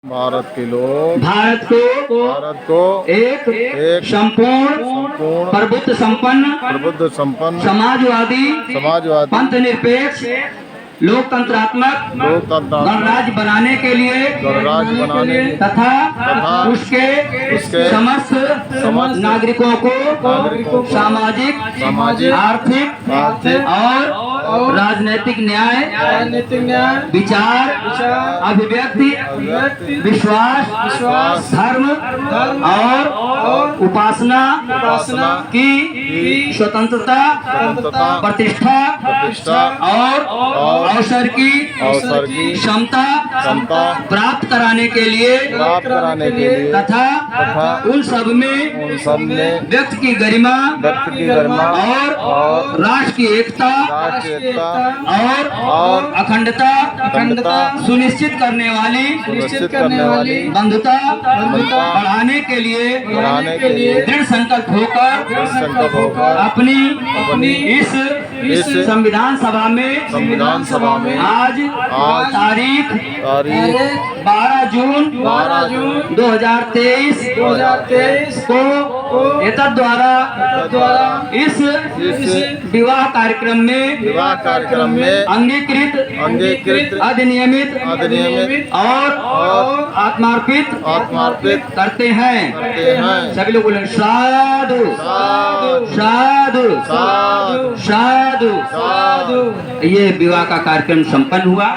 भारत के लोग भारत को एक संपूर्ण प्रबुद्ध संपन्न समाजवादी पंथ निरपेक्ष लोकतंत्रात्मक गणराज्य बनाने के लिए तथा उसके समस्त नागरिकों को सामाजिक आर्थिक और राजनीतिक न्याय विचार अभिव्यक्ति विश्वास धर्म और उपासना की स्वतंत्रता प्रतिष्ठा और अवसर की क्षमता प्राप्त कराने के लिए तथा उन सब में व्यक्ति की गरिमा और राष्ट्र की एकता और अखंडता सुनिश्चित करने वाली बंधुता बढ़ाने के लिए दृढ़ संकल्प होकर अपनी इस संविधान सभा में आज तारीख 12 जून 2023 को एतद द्वारा इस विवाह कार्यक्रम में अंगीकृत अधिनियमित और आत्मार्पित करते हैं। सभी लोग बोलें साधु साधु साधु। ये विवाह का कार्यक्रम संपन्न हुआ।